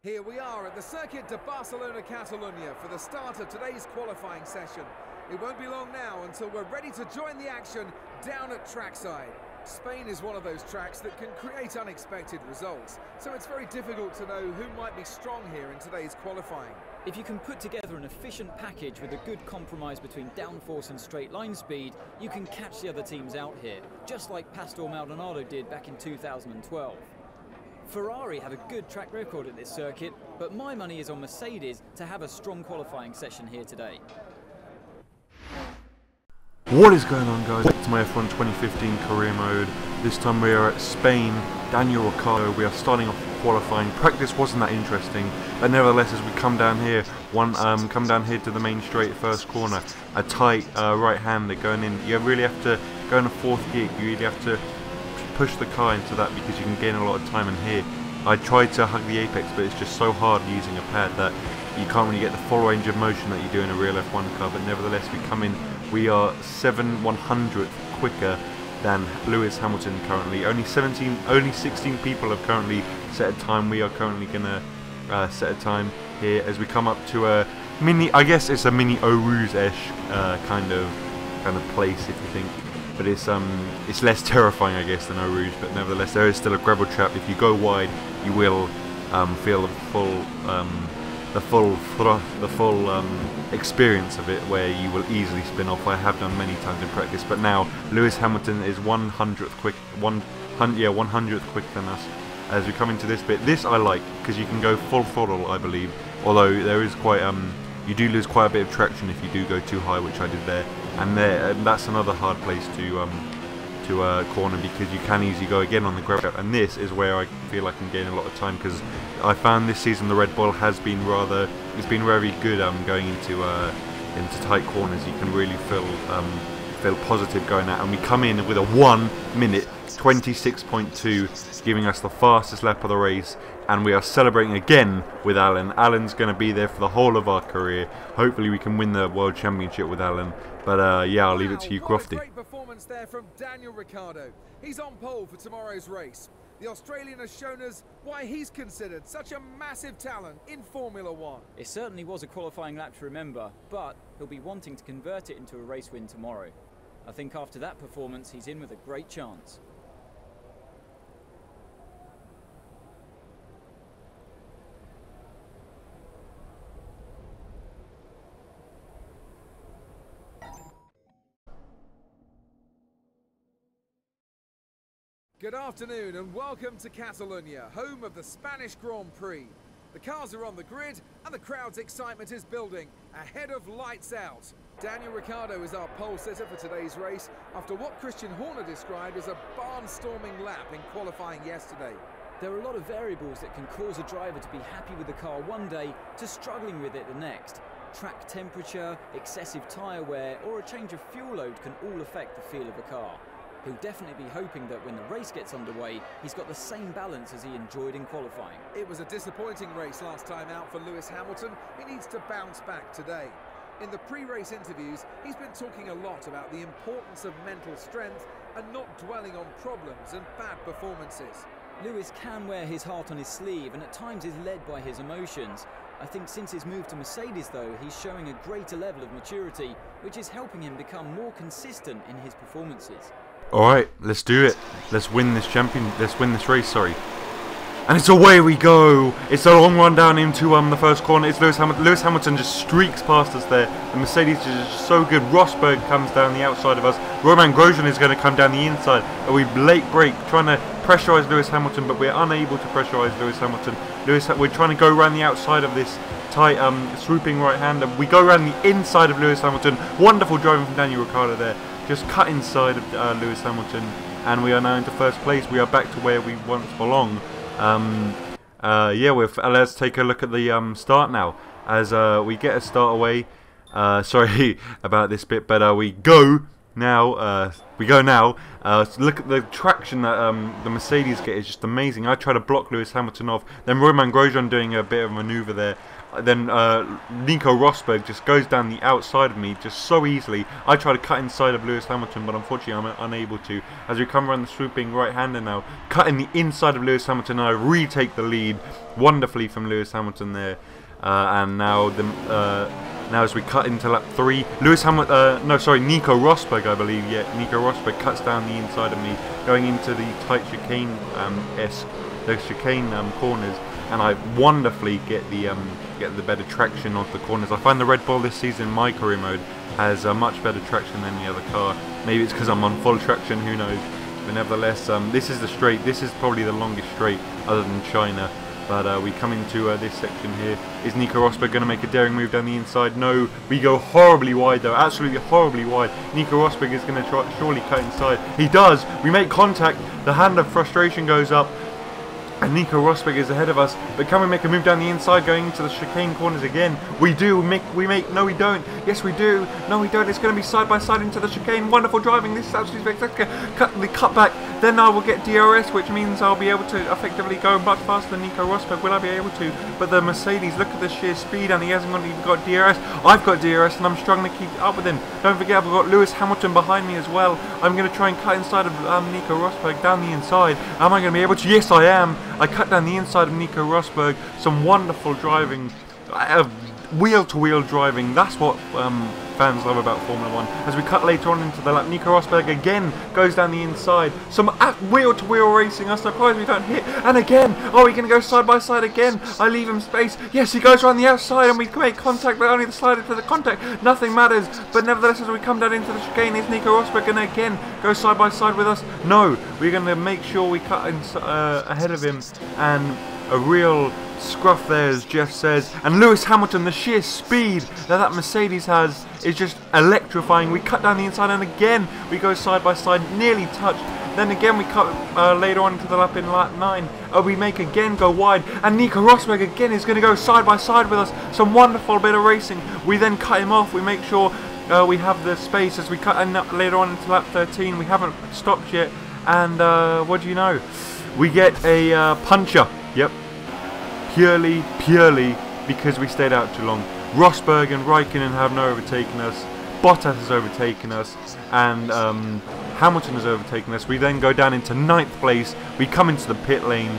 Here we are at the Circuit de Barcelona Catalunya for the start of today's qualifying session. It won't be long now until we're ready to join the action down at trackside. Spain is one of those tracks that can create unexpected results, so it's very difficult to know who might be strong here in today's qualifying. If you can put together an efficient package with a good compromise between downforce and straight line speed, you can catch the other teams out here, just like Pastor Maldonado did back in 2012. Ferrari have a good track record at this circuit, but my money is on Mercedes to have a strong qualifying session here today. What is going on, guys? Back to my F1 2015 career mode. This time we are at Spain. Daniel Ricciardo. We are starting off qualifying. Practice wasn't that interesting, but nevertheless, as we come down here, come down here to the main straight first corner, a tight right-hander going in. You really have to go in a fourth gear. You really have to push the car into that because you can gain a lot of time in here. I tried to hug the apex, but it's just so hard using a pad that you can't really get the full range of motion that you do in a real F1 car. But nevertheless, we come in. We are 7/100th quicker than Lewis Hamilton currently. Only 16 people have currently set a time. We are currently gonna set a time here as we come up to a mini. I guess it's a mini Eau Rouge-ish kind of place, if you think. But it's less terrifying, I guess, than Eau Rouge. But nevertheless, there is still a gravel trap. If you go wide, you will feel the full experience of it, where you will easily spin off. I have done many times in practice, but now Lewis Hamilton is 100th quicker than us. As we come into this bit, this I like because you can go full throttle, I believe. Although there is quite you do lose quite a bit of traction if you do go too high, which I did there. And that's another hard place to corner because you can easily go again on the gravel. And this is where I feel I can gain a lot of time because I found this season the Red Bull has been very good going into tight corners. You can really feel positive going out. And we come in with a 1 minute 26.2, giving us the fastest lap of the race. And we are celebrating again with Alan. Alan's going to be there for the whole of our career. Hopefully we can win the World Championship with Alan. But yeah, I'll leave it to you, Crofty. Great performance there from Daniel Ricciardo. He's on pole for tomorrow's race. The Australian has shown us why he's considered such a massive talent in Formula One. It certainly was a qualifying lap to remember, but he'll be wanting to convert it into a race win tomorrow. I think after that performance, he's in with a great chance. Good afternoon and welcome to Catalunya, home of the Spanish Grand Prix. The cars are on the grid and the crowd's excitement is building ahead of lights out. Daniel Ricciardo is our pole sitter for today's race after what Christian Horner described as a barnstorming lap in qualifying yesterday. There are a lot of variables that can cause a driver to be happy with the car one day to struggling with it the next. Track temperature, excessive tyre wear or a change of fuel load can all affect the feel of a car. He'll definitely be hoping that when the race gets underway, he's got the same balance as he enjoyed in qualifying. It was a disappointing race last time out for Lewis Hamilton. He needs to bounce back today. In the pre-race interviews, he's been talking a lot about the importance of mental strength and not dwelling on problems and bad performances. Lewis can wear his heart on his sleeve and at times is led by his emotions. I think since his move to Mercedes though, he's showing a greater level of maturity, which is helping him become more consistent in his performances. Alright, let's do it. Let's win this race, sorry. And it's away we go. It's a long run down into the first corner. It's Lewis Hamilton. Lewis Hamilton just streaks past us there. The Mercedes is just so good. Rosberg comes down the outside of us. Romain Grosjean is going to come down the inside. And we late brake, trying to pressurise Lewis Hamilton, but we're unable to pressurise Lewis Hamilton. We're trying to go around the outside of this tight swooping right-hander. We go around the inside of Lewis Hamilton. Wonderful driving from Daniel Ricciardo there. Just cut inside of Lewis Hamilton, and we are now into first place. We are back to where we once belong. Yeah, let's take a look at the start now, as we get a start away. Sorry about this bit, but we go now. Look at the traction that the Mercedes get is just amazing. I try to block Lewis Hamilton off. Then Romain Grosjean doing a bit of a manoeuvre there. then Nico Rosberg just goes down the outside of me just so easily. I try to cut inside of Lewis Hamilton, but unfortunately I'm unable to. As we come around the swooping right-hander now, cutting the inside of Lewis Hamilton, and I retake the lead wonderfully from Lewis Hamilton there. And now now as we cut into lap 3, Nico Rosberg, I believe, Nico Rosberg cuts down the inside of me, going into the tight chicane the chicane corners, and I wonderfully get the better traction off the corners. I find the Red Bull this season, my career mode, has much better traction than the other car. Maybe it's because I'm on full traction, who knows. But nevertheless, this is the straight. This is probably the longest straight other than China. But we come into this section here. Is Nico Rosberg going to make a daring move down the inside? No, we go horribly wide though, absolutely horribly wide. Nico Rosberg is going to surely cut inside. He does. We make contact. The hand of frustration goes up. And Nico Rosberg is ahead of us, but can we make a move down the inside going into the chicane corners again? We do. No we don't. Yes we do. No we don't. It's going to be side by side into the chicane. Wonderful driving. This is absolutely spectacular. The cutback. Then I will get DRS, which means I'll be able to effectively go much faster than Nico Rosberg. Will I be able to? But the Mercedes, look at the sheer speed, and he hasn't even got DRS. I've got DRS, and I'm struggling to keep up with him. Don't forget, I've got Lewis Hamilton behind me as well. I'm going to try and cut inside of Nico Rosberg down the inside. Am I going to be able to? Yes, I am. I cut down the inside of Nico Rosberg. Some wonderful driving, wheel-to-wheel driving. That's what fans love about Formula 1. As we cut later on into the lap, Nico Rosberg again goes down the inside. Some wheel-to-wheel racing. I'm surprised we don't hit. And again, oh, we're going to go side by side again. I leave him space. Yes, he goes around the outside and we make contact, but only the slide into the contact. Nothing matters. But nevertheless, as we come down into the chicane, is Nico Rosberg going to again go side by side with us? No, we're going to make sure we cut ahead of him, and a real scruff there, as Jeff says. And Lewis Hamilton, the sheer speed that Mercedes has is just electrifying. We cut down the inside, and again we go side by side, nearly touched. Then again we cut later on into the lap in lap 9. We make again go wide, and Nico Rosberg again is going to go side by side with us. Some wonderful bit of racing. We then cut him off. We make sure we have the space as we cut later on into lap 13. We haven't stopped yet, and what do you know? We get a puncher. Yep. Purely because we stayed out too long. Rosberg and Raikkonen have now overtaken us. Bottas has overtaken us, and Hamilton has overtaken us. We then go down into 9th place. We come into the pit lane,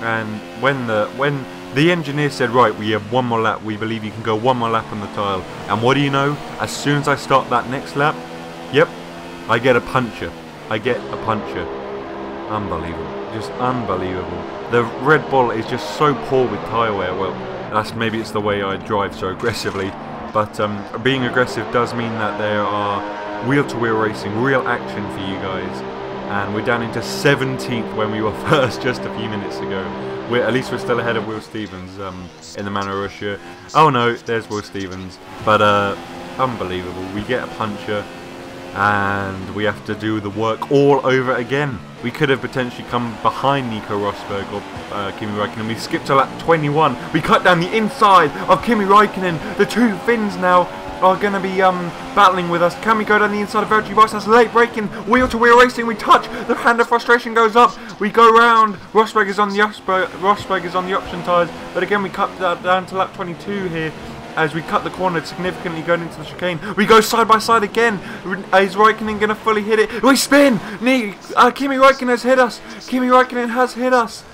and when the engineer said, right, we have one more lap, we believe you can go one more lap on the tile. And what do you know? As soon as I start that next lap, yep, I get a puncher. I get a puncher. Unbelievable. Just unbelievable. The Red Bull is just so poor with tyre wear. Well, maybe it's the way I drive so aggressively, but being aggressive does mean that there are wheel-to-wheel racing, real action for you guys. And we're down into 17th when we were first just a few minutes ago. At least we're still ahead of Will Stevens in the Manor Russia. Oh no, there's Will Stevens. But unbelievable. We get a puncher, and we have to do the work all over again. We could have potentially come behind Nico Rosberg or Kimi Raikkonen. We skipped to lap 21. We cut down the inside of Kimi Raikkonen. The two Finns now are going to be battling with us. Can we go down the inside of Valtteri Bottas? Late braking, wheel-to-wheel racing. We touch. The hand of frustration goes up. We go round. Rosberg is on the option tyres. But again, we cut that down to lap 22 here. As we cut the corner significantly going into the chicane. We go side by side again. Is Raikkonen going to fully hit it? We spin! Kimi Raikkonen has hit us. Kimi Raikkonen has hit us.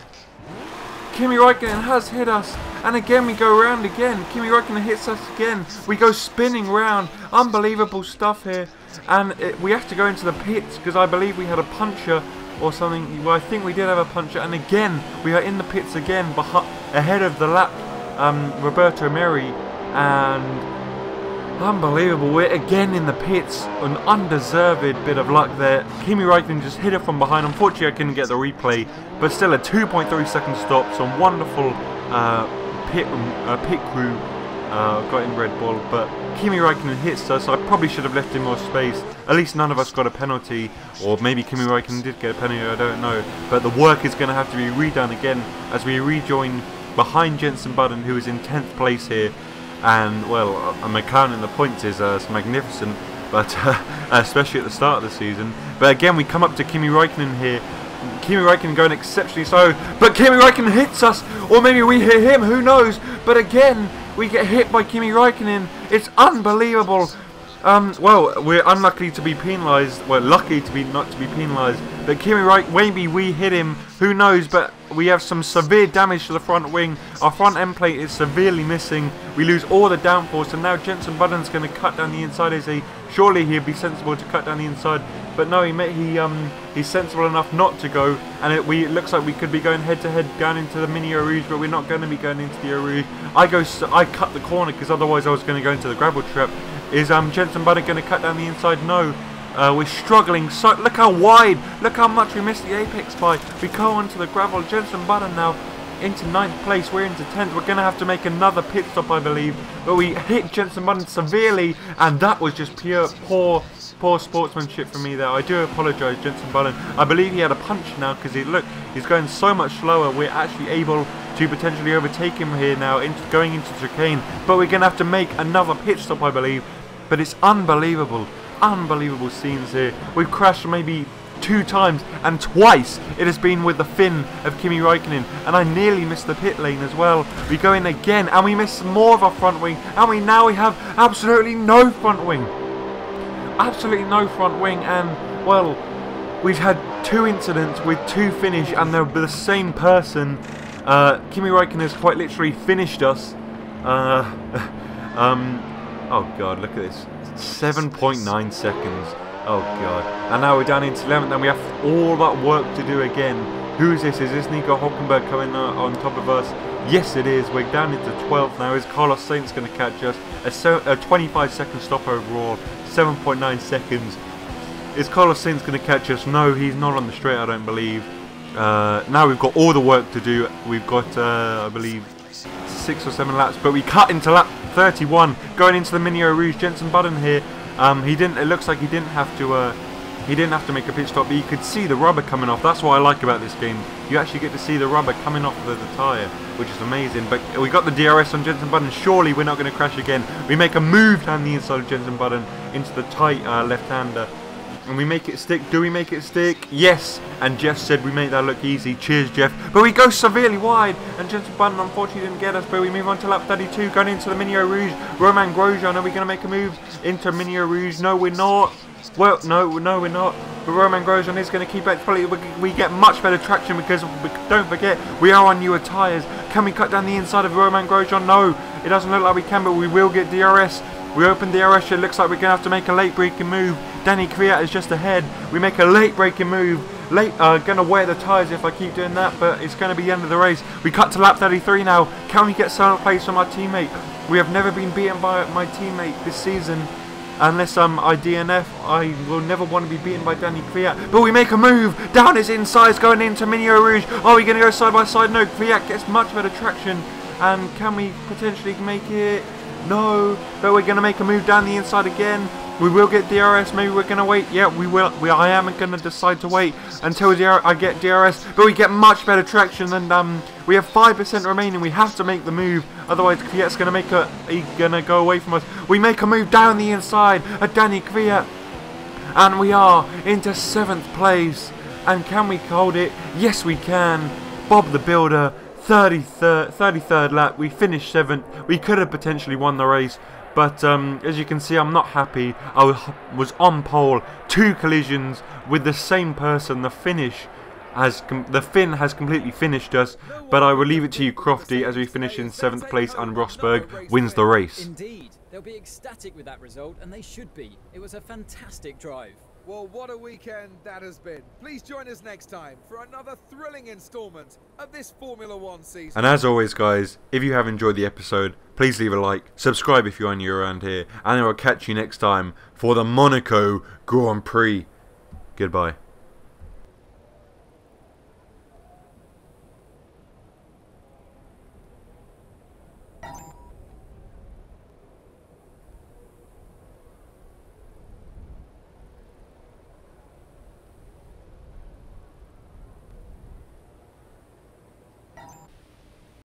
Kimi Raikkonen has hit us. And again we go round again. Kimi Raikkonen hits us again. We go spinning round. Unbelievable stuff here. And we have to go into the pits because I believe we had a puncher or something. Well, I think we did have a puncher. And again, we are in the pits again ahead of the lap Roberto Meri. And unbelievable, we're again in the pits. An undeserved bit of luck there. Kimi Raikkonen just hit it from behind. Unfortunately I couldn't get the replay, but still a 2.3 second stop. Some wonderful pit crew got in Red Bull, but Kimi Raikkonen hits us. I probably should have left him more space. At least none of us got a penalty, or maybe Kimi Raikkonen did get a penalty, I don't know. But the work is going to have to be redone again as we rejoin behind Jenson Button, who is in 10th place here. And well, McLaren in the points is magnificent, but especially at the start of the season. But again, we come up to Kimi Raikkonen here. Kimi Raikkonen going exceptionally slow, but Kimi Raikkonen hits us, or maybe we hit him, who knows. But again, We get hit by Kimi Räikkönen. It's unbelievable. Well, we're unlucky to be penalised. We're lucky to be not to be penalised. But Kimi Räikkönen, maybe we hit him. Who knows? But we have some severe damage to the front wing. Our front end plate is severely missing. We lose all the downforce, and now Jenson Button's going to cut down the inside. Surely he'd be sensible to cut down the inside, but no, he's sensible enough not to go. And it looks like we could be going head to head down into the Mini Eau Rouge, but we're not going to be going into the Eau Rouge. I cut the corner because otherwise I was going to go into the gravel trap. Is Jenson Button going to cut down the inside? No. We're struggling. So look how wide. Look how much we missed the apex by. We go onto the gravel. Jenson Button now into 9th place. We're into 10th. We're going to have to make another pit stop, I believe. But we hit Jenson Button severely, and that was just pure poor sportsmanship from me there. I do apologise, Jenson Button. I believe he had a punch now because he's going so much slower. We're actually able to potentially overtake him here now, going into chicane. But we're going to have to make another pit stop, I believe. But it's unbelievable. Unbelievable scenes here. We've crashed maybe 2 times, and twice it has been with the fin of Kimi Räikkönen, and I nearly missed the pit lane as well. We go in again and we miss more of our front wing, and we have absolutely no front wing. Absolutely no front wing. And well, we've had 2 incidents with 2 finish, and they're the same person. Kimi Räikkönen has quite literally finished us. Oh god, look at this. 7.9 seconds. Oh god. And now we're down into 11th, and we have all that work to do again. Who is this? Is this Nico Hülkenberg coming on top of us? Yes, it is. We're down into 12th now. Is Carlos Sainz going to catch us? A 25-second stop overall. 7.9 seconds. Is Carlos Sainz going to catch us? No, he's not on the straight, I don't believe. Now we've got all the work to do. We've got, I believe, 6 or 7 laps, but we cut into lap 31, going into the Mini Eau Rouge. Jenson Button here. It looks like he didn't have to make a pit stop, but you could see the rubber coming off. That's what I like about this game. You actually get to see the rubber coming off the tyre, which is amazing. But we got the DRS on Jenson Button. Surely we're not going to crash again. We make a move down the inside of Jenson Button into the tight left-hander. And we make it stick. Do we make it stick? Yes. And Jeff said we make that look easy. Cheers, Jeff. But we go severely wide. And Jenson Button unfortunately didn't get us. But we move on to lap 32. Going into the Mini Eau Rouge. Romain Grosjean. Are we going to make a move into Mini Eau Rouge? No, we're not. Well, no, we're not. But Romain Grosjean is going to keep it. We get much better traction because, don't forget, we are on newer tyres. Can we cut down the inside of Romain Grosjean? No. It doesn't look like we can, but we will get DRS. We open DRS. It looks like we're going to have to make a late braking move. Danny Kvyat is just ahead. We make a late braking move. Going to wear the tyres if I keep doing that, but it's going to be the end of the race. We cut to lap 33 now. Can we get 7th place from our teammate? We have never been beaten by my teammate this season. Unless I DNF, I will never want to be beaten by Danny Kvyat. But we make a move down his insides going into Mini Eau Rouge. Are we going to go side by side? No, Kvyat gets much better traction. And can we potentially make it? No, but we're going to make a move down the inside again. We will get DRS. Maybe we're going to wait. Yeah, we will. I am going to decide to wait until I get DRS. But we get much better traction, and we have 5% remaining. We have to make the move. Otherwise, Kvyat's going to he's going to go away from us. We make a move down the inside at Danny Kvyat. And we are into 7th place. And can we hold it? Yes, we can. Bob the Builder. 33rd lap, we finished 7th. We could have potentially won the race, but as you can see, I'm not happy. I was on pole, 2 collisions with the same person. The fin has completely finished us, but I will leave it to you, Crofty, as we finish in 7th place and Rosberg wins the race. Indeed, they'll be ecstatic with that result, and they should be. It was a fantastic drive. Well, what a weekend that has been. Please join us next time for another thrilling instalment of this Formula 1 season. And as always, guys, if you have enjoyed the episode, please leave a like, subscribe if you're new around here, and I will catch you next time for the Monaco Grand Prix. Goodbye.